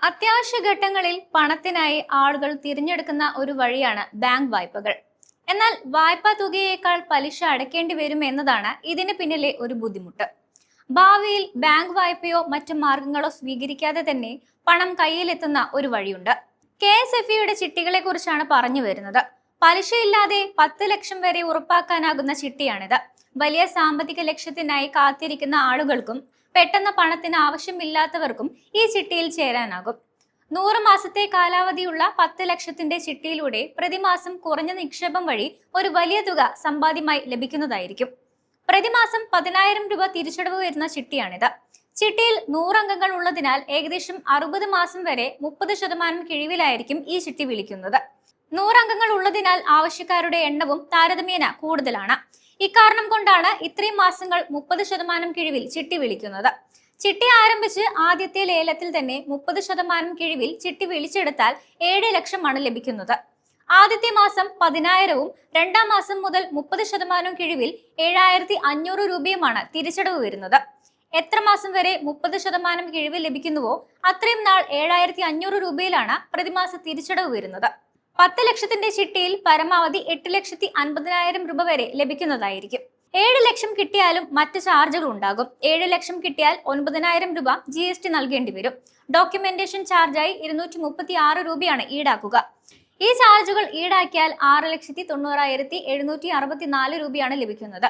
അത്യാവശ്യ ഘട്ടങ്ങളിൽ പണത്തിനായി ആളുകൾ തിരഞ്ഞെടുക്കുന്ന ഒരു വഴിയാണ് ബാങ്ക് വായ്പകൾ. എന്നാൽ വായ്പാ തുകയേക്കാൾ പലിശ അടയ്ക്കേണ്ടി വരും എന്നതാണ് ഇതിന് പിന്നിലെ ഒരു ബുദ്ധിമുട്ട്. ഭാവിയിൽ ബാങ്ക് വായ്പയോ മറ്റു മാർഗങ്ങളോ സ്വീകരിക്കാതെ തന്നെ പണം കയ്യിലെത്തുന്ന ഒരു വഴിയുണ്ട്. KSFEയുടെ ചിട്ടികളെ കുറിച്ചാണ് പറഞ്ഞു വരുന്നത്. പലിശയില്ലാതെ 10 ലക്ഷം വരെ ഉറപ്പാക്കാനാകുന്ന ചിട്ടിയാണിത്. വലിയ സാമ്പത്തിക ലക്ഷ്യത്തിനായി കാത്തിരിക്കുന്ന ആളുകൾക്കും പെട്ടെന്ന് പണത്തിന് ആവശ്യമില്ലാത്തവർക്കും ഈ ചിട്ടിയിൽ ചേരാനാകും. 100 മാസത്തെ കാലാവധിയുള്ള 10 ലക്ഷത്തിന്റെ ചിട്ടിയിലൂടെ പ്രതിമാസം കുറഞ്ഞ നിക്ഷേപം വഴി ഒരു വലിയ തുക സമ്പാദ്യമായി ലഭിക്കുന്നതായിരിക്കും. പ്രതിമാസം 10,000 രൂപ തിരിച്ചടവ് വരുന്ന ചിട്ടിയാണിത്. ചിട്ടിയിൽ 100 അംഗങ്ങൾ ഉള്ളതിനാൽ ഏകദേശം 60 മാസം വരെ 30% കിഴിവിലായിരിക്കും ഈ ചിട്ടി വിളിക്കുന്നത്. 100 അംഗങ്ങൾ ഉള്ളതിനാൽ ആവശ്യക്കാരുടെ എണ്ണവും താരതമ്യേന കൂടുതലാണ്. ഇക്കാരണം കൊണ്ടാണ് ഇത്രയും മാസങ്ങൾ 30% കിഴിവിൽ ചിട്ടി വിളിക്കുന്നത്. ചിട്ടി ആരംഭിച്ച് ആദ്യത്തെ ലേലത്തിൽ തന്നെ 30% കിഴിവിൽ ചിട്ടി വിളിച്ചെടുത്താൽ 7 ലക്ഷമാണ് ലഭിക്കുന്നത്. ആദ്യത്തെ മാസം 10,000-ഉം രണ്ടാം മാസം മുതൽ 30% കിഴിവിൽ 7,500 രൂപയുമാണ് തിരിച്ചടവ് വരുന്നത്. എത്ര മാസം വരെ 30% കിഴിവ് ലഭിക്കുന്നുവോ അത്രയും നാൾ 7,500 രൂപയിലാണ് പ്രതിമാസ തിരിച്ചടവ് വരുന്നത്. 10 ലക്ഷത്തിന്റെ ചിട്ടിയിൽ പരമാവധി 8,50,000 രൂപ വരെ ലഭിക്കുന്നതായിരിക്കും. 7 ലക്ഷം കിട്ടിയാലും മറ്റ് ചാർജുകൾ ഉണ്ടാകും. 7 ലക്ഷം കിട്ടിയാൽ 9,000 രൂപ GST നൽകേണ്ടി വരും. ഡോക്യുമെന്റേഷൻ ചാർജായി 236 രൂപയാണ് ഈടാക്കുക. ഈ ചാർജുകൾ ഈടാക്കിയാൽ 6,90,764 രൂപയാണ് ലഭിക്കുന്നത്.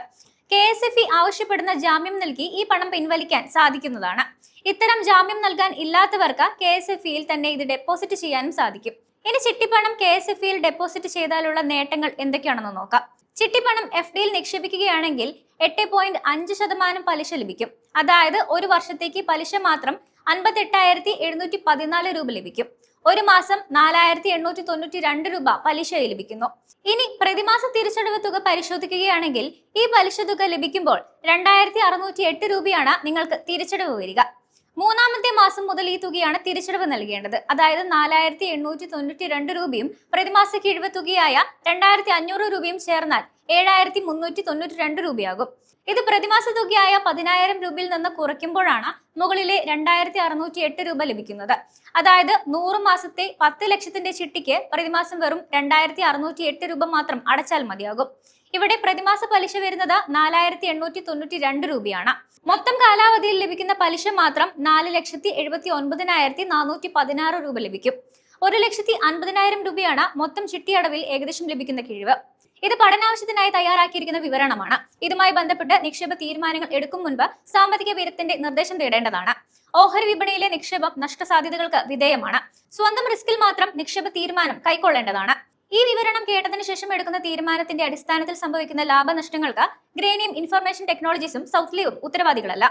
KSFE ആവശ്യപ്പെടുന്ന ജാമ്യം നൽകി ഈ പണം പിൻവലിക്കാൻ സാധിക്കുന്നതാണ്. ഇത്തരം ജാമ്യം നൽകാൻ ഇല്ലാത്തവർക്ക് KSFEയിൽ തന്നെ ഇത് ഡെപ്പോസിറ്റ് ചെയ്യാനും സാധിക്കും. ഇനി ചിട്ടിപ്പണം KSFEയിൽ ഡെപ്പോസിറ്റ് ചെയ്താലുള്ള നേട്ടങ്ങൾ എന്തൊക്കെയാണെന്ന് നോക്കാം. ചിട്ടിപ്പണം FDയിൽ നിക്ഷേപിക്കുകയാണെങ്കിൽ 8.5% പലിശ ലഭിക്കും. അതായത് ഒരു വർഷത്തേക്ക് പലിശ മാത്രം 58,714 രൂപ ലഭിക്കും. ഒരു മാസം 4,892 രൂപ പലിശയായി ലഭിക്കുന്നു. ഇനി പ്രതിമാസ തിരിച്ചടവ് തുക പരിശോധിക്കുകയാണെങ്കിൽ ഈ പലിശ തുക ലഭിക്കുമ്പോൾ 2,608 രൂപയാണ് നിങ്ങൾക്ക് തിരിച്ചടവ് വരിക. മൂന്നാമത്തെ മാസം മുതൽ ഈ തുകയാണ് തിരിച്ചടവ് നൽകേണ്ടത്. അതായത് 4,892 രൂപയും പ്രതിമാസ കിഴിവ് തുകയായ 2,500 രൂപയും ചേർന്നാൽ 7,392 രൂപയാകും. ഇത് പ്രതിമാസ തുകയായ 10,000 രൂപയിൽ നിന്ന് കുറയ്ക്കുമ്പോഴാണ് മുകളിലെ 2,608 രൂപ ലഭിക്കുന്നത്. അതായത് 100 മാസത്തെ 10 ലക്ഷത്തിന്റെ ചിട്ടിക്ക് പ്രതിമാസം വെറും 2,608 രൂപ മാത്രം അടച്ചാൽ മതിയാകും. ഇവിടെ പ്രതിമാസ പലിശ വരുന്നത് 4,892 രൂപയാണ്. മൊത്തം കാലാവധിയിൽ ലഭിക്കുന്ന പലിശ മാത്രം 4,79,416 രൂപ ലഭിക്കും. 1,50,000 രൂപയാണ് മൊത്തം ചിട്ടിയടവിൽ ഏകദേശം ലഭിക്കുന്ന കിഴിവ്. ഇത് പഠനാവശ്യത്തിനായി തയ്യാറാക്കിയിരിക്കുന്ന വിവരണമാണ്. ഇതുമായി ബന്ധപ്പെട്ട് നിക്ഷേപ തീരുമാനങ്ങൾ എടുക്കും മുൻപ് സാമ്പത്തിക വിദഗ്ധന്റെ നിർദ്ദേശം തേടേണ്ടതാണ്. ഓഹരി വിപണിയിലെ നിക്ഷേപം നഷ്ടസാധ്യതകൾക്ക് വിധേയമാണ്. സ്വന്തം റിസ്കിൽ മാത്രം നിക്ഷേപ തീരുമാനം കൈക്കൊള്ളേണ്ടതാണ്. ഈ വിവരണം കേട്ടതിനു ശേഷം എടുക്കുന്ന തീരുമാനത്തിന്റെ അടിസ്ഥാനത്തിൽ സംഭവിക്കുന്ന ലാഭനഷ്ടങ്ങൾക്ക് ഗ്രേനിയം ഇൻഫർമേഷൻ ടെക്നോളജീസും സൗത്ത് ലീവും ഉത്തരവാദികളല്ല.